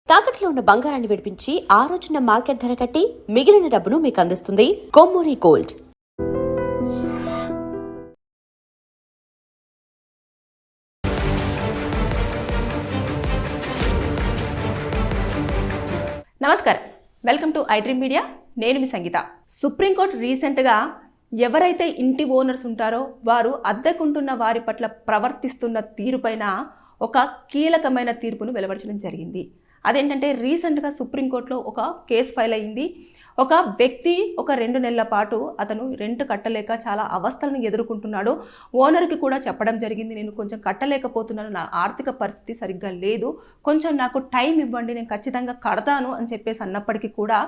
తాకట్లో ఉన్న బంగారాన్ని విడిపించి ఆ రోజున మార్కెట్ ధర కట్టి మిగిలిన డబ్బును మీకు అందిస్తుంది కొమ్మూరి గోల్డ్. నమస్కారం, welcome to I dream media. నేను మీ సంగీత. సుప్రీంకోర్టు రీసెంట్గా ఎవరైతే ఇంటి ఓనర్స్ ఉంటారో వారు అద్దెకుంటున్న వారి పట్ల ప్రవర్తిస్తున్న తీరుపైన ఒక కీలకమైన తీర్పును వెలువరించడం జరిగింది. అదేంటంటే రీసెంట్గా సుప్రీంకోర్టులో ఒక కేసు ఫైల్ అయింది. ఒక వ్యక్తి ఒక 2 నెలల పాటు అతను రెంట్ కట్టలేక చాలా అవస్థలను ఎదుర్కొంటున్నాడు. ఓనర్కి కూడా చెప్పడం జరిగింది, నేను కొంచెం కట్టలేకపోతున్నాను, నా ఆర్థిక పరిస్థితి సరిగ్గా లేదు, కొంచెం నాకు టైం ఇవ్వండి, నేను ఖచ్చితంగా కడతాను అని చెప్పేసి అన్నప్పటికీ కూడా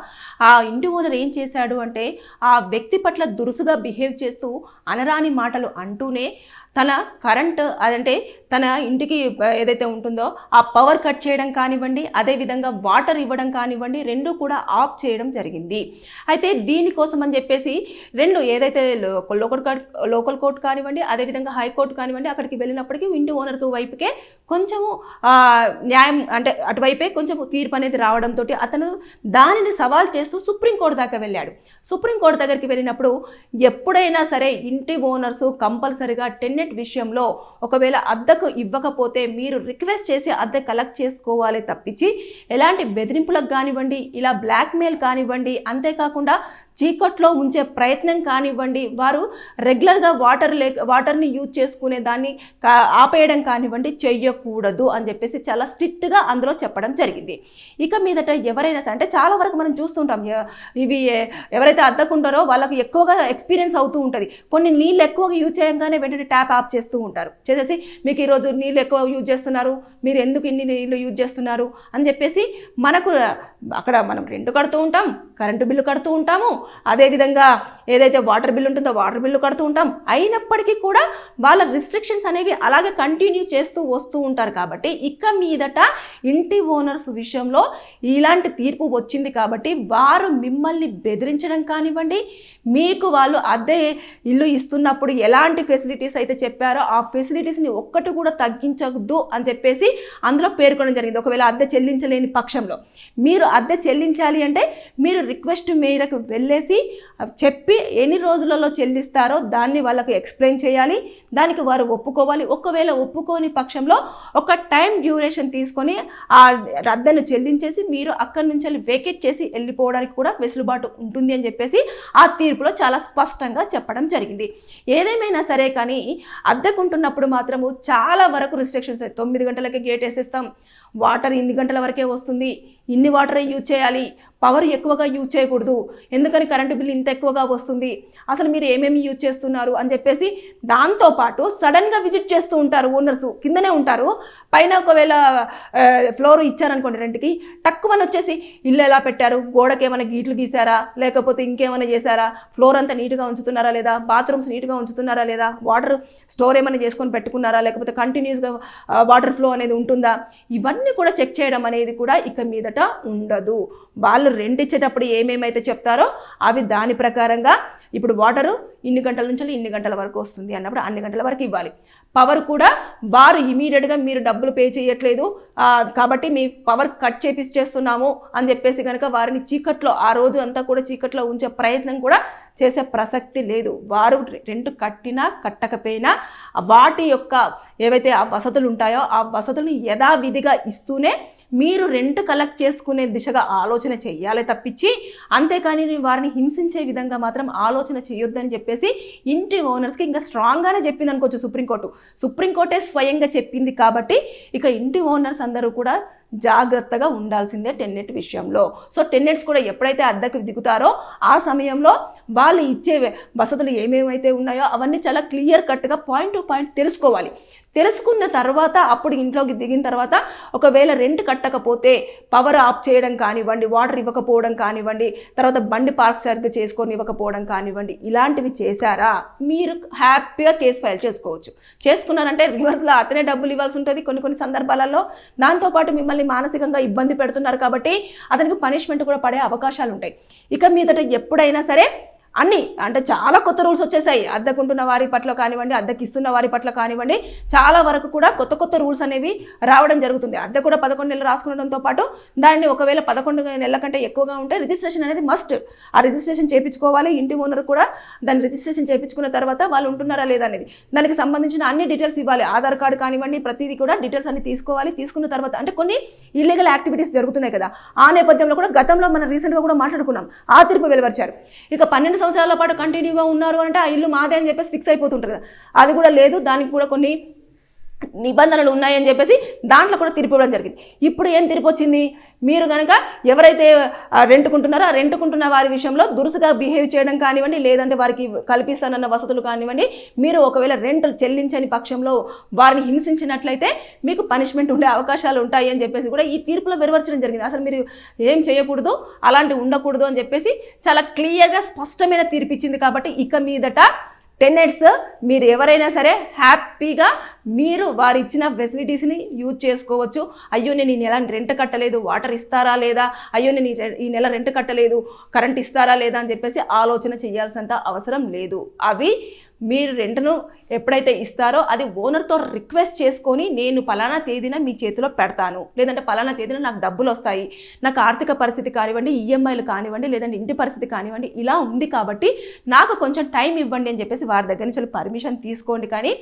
ఆ ఇంటి ఓనర్ ఏం చేశాడు అంటే ఆ వ్యక్తి పట్ల దురుసుగా బిహేవ్ చేస్తూ అనరాని మాటలు అంటూనే తన కరెంట్ అదంటే తన ఇంటికి ఏదైతే ఉంటుందో ఆ పవర్ కట్ చేయడం కానివ్వండి, అదేవిధంగా వాటర్ ఇవ్వడం కానివ్వండి, రెండు కూడా ఆఫ్ చేయడం జరిగింది. అయితే దీనికోసం అని చెప్పేసి ఏదైతే లోకల్ కోర్టు కానివ్వండి, అదేవిధంగా హైకోర్టు కానివ్వండి, అక్కడికి వెళ్ళినప్పటికీ ఇంటి ఓనర్కి వైపుకే కొంచెము న్యాయం అంటే అటువైపే కొంచెం తీర్పు అనేది రావడంతో అతను దానిని సవాల్ చేస్తూ సుప్రీంకోర్టు దాకా వెళ్ళాడు. సుప్రీంకోర్టు దగ్గరికి వెళ్ళినప్పుడు ఎప్పుడైనా సరే ఇంటి ఓనర్స్ కంపల్సరిగా టెన్నెట్ విషయంలో ఒకవేళ అద్దెకు ఇవ్వకపోతే మీరు రిక్వెస్ట్ చేసి అద్దె కలెక్ట్ చేసుకోవాలి తప్పించి ఎలాంటి బెదిరింపులకు కానివ్వండి, ఇలా బ్లాక్మెయిల్ కానివ్వండి, అంతేకాకుండా చీకట్లో ఉంచే ప్రయత్నం కానివ్వండి, వారు రెగ్యులర్గా వాటర్ని యూజ్ చేసుకునే దాన్ని ఆపేయడం కానివ్వండి చెయ్యకూడదు అని చెప్పేసి చాలా స్ట్రిక్ట్గా అందులో చెప్పడం జరిగింది. ఇక మీదట ఎవరైనా సరే అంటే చాలా వరకు మనం చూస్తుంటాం, ఇవి ఎవరైతే అద్దెకుంటారో వాళ్ళకు ఎక్కువగా ఎక్స్పీరియన్స్ అవుతూ ఉంటుంది. కొన్ని నీళ్ళు ఎక్కువగా యూజ్ చేయగానే వెంటనే ట్యాప్ ఆఫ్ చేస్తూ ఉంటారు. చేసేసి మీకు ఈరోజు నీళ్ళు ఎక్కువ యూజ్ చేస్తున్నారు, మీరు ఎందుకు ఇన్ని నీళ్ళు యూజ్ చేస్తున్నారు అని చెప్పేసి మనకు అక్కడ మనం రెంట్ కడుతూ ఉంటాం, కరెంటు బిల్లు కడుతూ ఉంటాము, అదేవిధంగా ఏదైతే వాటర్ బిల్లు ఉంటుందో వాటర్ బిల్లు కడుతూ ఉంటాం. అయినప్పటికీ కూడా వాళ్ళ రిస్ట్రిక్షన్స్ అనేవి అలాగే కంటిన్యూ చేస్తూ వస్తూ ఉంటారు. కాబట్టి ఇక మీదట ఇంటి ఓనర్స్ విషయంలో ఇలాంటి తీర్పు వచ్చింది కాబట్టి వారు మిమ్మల్ని బెదిరించడం కానివ్వండి, మీకు వాళ్ళు అద్దె ఇల్లు ఇస్తున్నప్పుడు ఎలాంటి ఫెసిలిటీస్ అయితే చెప్పారో ఆ ఫెసిలిటీస్ని ఒక్కటి కూడా తగ్గించద్దు అని చెప్పేసి అందులో పేర్కొనడం జరిగింది. ఒకవేళ అద్దె చెల్లించలేని పక్షంలో మీరు అద్దె చెల్లించాలి అంటే మీరు రిక్వెస్ట్ మేరకు వెళ్ళేసి చెప్పి ఎన్ని రోజులలో చెల్లిస్తారో దాన్ని వాళ్ళకు ఎక్స్ప్లెయిన్ చేయాలి, దానికి వారు ఒప్పుకోవాలి. ఒకవేళ ఒప్పుకోని పక్షంలో ఒక టైం డ్యూరేషన్ తీసుకొని ఆ అద్దెను చెల్లించేసి మీరు అక్కడి నుంచి వేకెట్ చేసి వెళ్ళిపోవడానికి కూడా వెసులుబాటు ఉంటుంది అని చెప్పేసి ఆ తీర్పులో చాలా స్పష్టంగా చెప్పడం జరిగింది. ఏదేమైనా సరే కానీ అద్దెకుంటున్నప్పుడు మాత్రము చాలా వరకు రిస్ట్రిక్షన్స్, 9 గంటలకే గేట్ వేసేస్తాం, వాటర్ ఇన్ని గంటల వరకే వస్తుంది, ఇన్ని వాటరే యూజ్ చేయాలి, పవర్ ఎక్కువగా యూజ్ చేయకూడదు, ఎందుకని కరెంటు బిల్ ఇంత ఎక్కువగా వస్తుంది, అసలు మీరు ఏమేమి యూజ్ చేస్తున్నారు అని చెప్పేసి దాంతోపాటు సడన్గా విజిట్ చేస్తూ ఉంటారు. ఓనర్స్ కిందనే ఉంటారు, పైన ఒకవేళ ఫ్లోర్ ఇచ్చారనుకోండి రెంట్కి, తక్కువని వచ్చేసి ఇల్లు ఎలా పెట్టారు, గోడకి ఏమైనా గీట్లు గీసారా, లేకపోతే ఇంకేమైనా చేశారా, ఫ్లోర్ అంతా నీట్గా ఉంచుతున్నారా లేదా, బాత్రూమ్స్ నీట్గా ఉంచుతున్నారా లేదా, వాటర్ స్టోర్ ఏమైనా చేసుకొని పెట్టుకున్నారా, లేకపోతే కంటిన్యూస్గా వాటర్ ఫ్లో అనేది ఉంటుందా, ఇవన్నీ కూడా చెక్ చేయడం అనేది కూడా ఇక మీదట ఉండదు. వాళ్ళు రెంట్ ఇచ్చేటప్పుడు ఏమేమైతే చెప్తారో అవి దాని ప్రకారంగా ఇప్పుడు వాటరు ఇన్ని గంటల నుంచి ఇన్ని గంటల వరకు వస్తుంది అన్నప్పుడు అన్ని గంటల వరకు ఇవ్వాలి. పవర్ కూడా వారు ఇమీడియట్గా మీరు డబ్బులు పే చేయట్లేదు కాబట్టి మీ పవర్ కట్ చేస్తున్నాము అని చెప్పేసి కనుక వారిని చీకట్లో ఆ రోజు అంతా కూడా చీకట్లో ఉంచే ప్రయత్నం కూడా చేసే ప్రసక్తి లేదు. వారు రెంట్ కట్టినా కట్టకపోయినా వాటి యొక్క ఏవైతే ఆ వసతులు ఉంటాయో ఆ వసతులను యథావిధిగా ఇస్తూనే మీరు రెంట్ కలెక్ట్ చేసుకునే దిశగా ఆలోచన చెయ్యాలి తప్పించి అంతేకాని వారిని హింసించే విధంగా మాత్రం ఆలోచన చేయొద్దని చెప్పేసి ఇంటి ఓనర్స్కి ఇంకా స్ట్రాంగ్గానే చెప్పింది అనుకోవచ్చు సుప్రీంకోర్టే స్వయంగా చెప్పింది. కాబట్టి ఇక ఇంటి ఓనర్స్ అందరూ కూడా జాగ్రత్తగా ఉండాల్సిందే టెన్నెట్ విషయంలో. సో టెన్నెట్స్ కూడా ఎప్పుడైతే అద్దెకు దిగుతారో ఆ సమయంలో వాళ్ళు ఇచ్చే వసతులు ఏమేమైతే ఉన్నాయో అవన్నీ చాలా క్లియర్ కట్గా పాయింట్ టు పాయింట్ తెలుసుకోవాలి. తెలుసుకున్న తర్వాత అప్పుడు ఇంట్లోకి దిగిన తర్వాత ఒకవేళ రెంట్ కట్టకపోతే పవర్ ఆఫ్ చేయడం కానివ్వండి, వాటర్ ఇవ్వకపోవడం కానివ్వండి, తర్వాత బండి పార్క్ సరిగ్గా చేసుకొని ఇవ్వకపోవడం కానివ్వండి, ఇలాంటివి చేశారా మీరు హ్యాపీగా కేసు ఫైల్ చేసుకోవచ్చు. చేసుకున్నారంటే రివర్స్లో అతనే డబ్బులు ఇవ్వాల్సి ఉంటుంది కొన్ని సందర్భాలలో. దాంతోపాటు మిమ్మల్ని మానసికంగా ఇబ్బంది పెడుతున్నారు కాబట్టి అతనికి పనిష్మెంట్ కూడా పడే అవకాశాలు ఉంటాయి. ఇక మీదట ఎప్పుడైనా సరే అన్నీ అంటే చాలా కొత్త రూల్స్ వచ్చేసాయి. అద్దెకుంటున్న వారి పట్ల కానివ్వండి, అద్దెకి ఇస్తున్న వారి పట్ల కానివ్వండి, చాలా వరకు కూడా కొత్త కొత్త రూల్స్ అనేవి రావడం జరుగుతుంది. అద్దె కూడా 11 నెలలు రాసుకునడంతో పాటు దాన్ని ఒకవేళ 11 నెలల కంటే ఎక్కువగా ఉంటే రిజిస్ట్రేషన్ అనేది మస్ట్. ఆ రిజిస్ట్రేషన్ చేయించుకోవాలి. ఇంటి ఓనర్ కూడా దాన్ని రిజిస్ట్రేషన్ చేయించుకున్న తర్వాత వాళ్ళు ఉంటున్నారా లేదా అనేది దానికి సంబంధించిన అన్ని డీటెయిల్స్ ఇవ్వాలి. ఆధార్ కార్డు కానివ్వండి, ప్రతిదీ కూడా డీటెయిల్స్ అన్ని తీసుకోవాలి. తీసుకున్న తర్వాత అంటే కొన్ని ఇల్లీగల్ యాక్టివిటీస్ జరుగుతున్నాయి కదా, ఆ నేపథ్యంలో కూడా గతంలో మనం రీసెంట్గా కూడా మాట్లాడుకున్నాం, ఆ తీర్పు వెలువరిచారు. ఇక 12 సంవత్సరాల పాటు కంటిన్యూగా ఉన్నారు అంటే ఆ ఇల్లు మాదే అని చెప్పేసి ఫిక్స్ అయిపోతుంటారు కదా, అది కూడా లేదు. దానికి కూడా కొన్ని నిబంధనలు ఉన్నాయని చెప్పేసి దాంట్లో కూడా తీర్పు ఇవ్వడం జరిగింది. ఇప్పుడు ఏం తీర్పు వచ్చింది, మీరు కనుక ఎవరైతే రెంట్కుంటున్నారో ఆ రెంట్కుంటున్న వారి విషయంలో దురుసుగా బిహేవ్ చేయడం కానివ్వండి, లేదంటే వారికి కల్పిస్తానన్న వసతులు కానివ్వండి, మీరు ఒకవేళ రెంట్ చెల్లించని పక్షంలో వారిని హింసించినట్లయితే మీకు పనిష్మెంట్ ఉండే అవకాశాలు ఉంటాయి అని చెప్పేసి కూడా ఈ తీర్పులో వెలువరించడం జరిగింది. అసలు మీరు ఏం చేయకూడదు, అలాంటివి ఉండకూడదు అని చెప్పేసి చాలా క్లియర్గా స్పష్టమైన తీర్పు ఇచ్చింది. కాబట్టి ఇక మీదట టెనెంట్స్ మీరు ఎవరైనా సరే హ్యాపీగా మీరు వారు ఇచ్చిన ఫెసిలిటీస్ని యూజ్ చేసుకోవచ్చు. అయ్యో నేను ఈ నెల రెంట్ కట్టలేదు, వాటర్ ఇస్తారా లేదా, అయ్యో నేను ఈ నెల రెంట్ కట్టలేదు, కరెంట్ ఇస్తారా లేదా అని చెప్పేసి ఆలోచన చేయాల్సినంత అవసరం లేదు. అవి మీరు రెంట్ను ఎప్పుడైతే ఇస్తారో అది ఓనర్తో రిక్వెస్ట్ చేసుకొని నేను పలానా తేదీన మీ చేతిలో పెడతాను, లేదంటే పలానా తేదీన నాకు డబ్బులు వస్తాయి, నాకు ఆర్థిక పరిస్థితి కానివ్వండి, ఈఎంఐలు కానివ్వండి, లేదంటే ఇంటి పరిస్థితి కానివ్వండి, ఇలా ఉంది కాబట్టి నాకు కొంచెం టైం ఇవ్వండి అని చెప్పేసి వారి దగ్గర నుంచి పర్మిషన్ తీసుకోండి. కానీ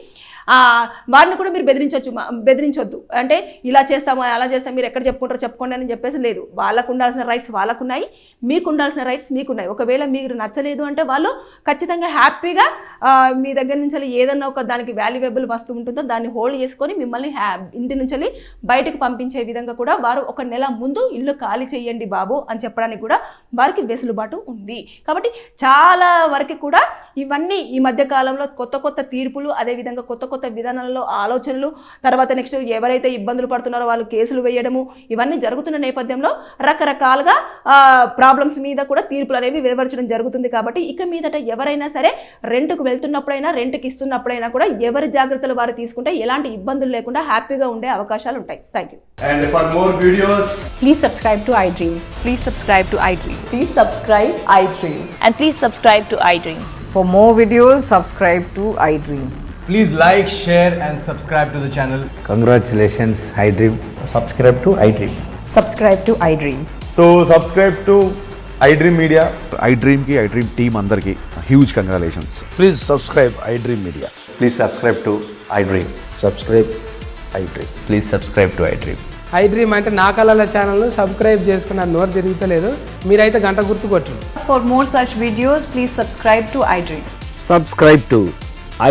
వారిని కూడా మీరు బెదిరించొద్దు. అంటే ఇలా చేస్తాము అలా చేస్తాము, మీరు ఎక్కడ చెప్పుకుంటారో చెప్పుకోండి అని చెప్పేసి లేదు. వాళ్ళకు ఉండాల్సిన రైట్స్ వాళ్ళకున్నాయి, మీకు ఉండాల్సిన రైట్స్ మీకున్నాయి. ఒకవేళ మీరు నచ్చలేదు అంటే వాళ్ళు ఖచ్చితంగా హ్యాపీగా మీ దగ్గర నుంచి ఏదన్నా ఒక దానికి వాల్యుయబుల్ వస్తువు ఉంటుందో దాన్ని హోల్డ్ చేసుకొని మిమ్మల్ని ఇంటి నుంచి బయటకు పంపించే విధంగా కూడా వారు 1 నెల ముందు ఇల్లు ఖాళీ చేయండి బాబు అని చెప్పడానికి కూడా వారికి వెసులుబాటు ఉంది. కాబట్టి చాలా వరకు కూడా ఇవన్నీ ఈ మధ్య కాలంలో కొత్త కొత్త తీర్పులు, అదేవిధంగా కొత్త కొత్త విధానాలలో ఆలోచనలు, తర్వాత నెక్స్ట్ ఎవరైతే ఇబ్బందులు పడుతున్నారో వాళ్ళు కేసులు వేయడము, ఇవన్నీ జరుగుతున్న నేపథ్యంలో రకరకాలుగా ప్రాబ్లమ్స్ మీద కూడా తీర్పులు అనేవి వెలువరించడం జరుగుతుంది. కాబట్టి ఇక మీదట ఎవరైనా సరే రెంట్కు వెళ్తున్నప్పుడైనా రెంట్కి ఇస్తున్నప్పుడైనా కూడా ఎవరి జాగ్రత్తలు వారు తీసుకుంటే ఎలాంటి ఇబ్బందులు లేకుండా హ్యాపీగా ఉండే అవకాశాలు ఉంటాయి. Thank you. And for more videos, Please subscribe to iDream. Please subscribe to iDream. Please subscribe iDream. And please subscribe to iDream. For more videos, subscribe to iDream. please like, share and subscribe to the channel. Congratulations, iDream. Subscribe to iDream. Subscribe to iDream. So subscribe to iDream Media. iDream ki iDream team andarki huge congratulations. Please subscribe iDream Media. Please subscribe to iDream. Subscribe iDream. Please subscribe to iDream. iDream అంటే నా కళల ఛానల్ను subscribe చేసుకున్న నోరు తిరుగుతలేదు, మీరైతే గంట గుర్తు కొట్టండి. For more such videos, please subscribe to iDream. Subscribe to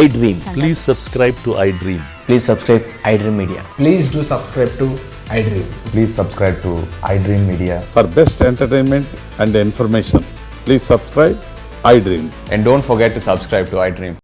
iDream. Please subscribe to iDream. Please subscribe iDream Media. Please do subscribe to iDream. Please subscribe to iDream Media. For best entertainment and information, please subscribe iDream. And don't forget to subscribe to iDream.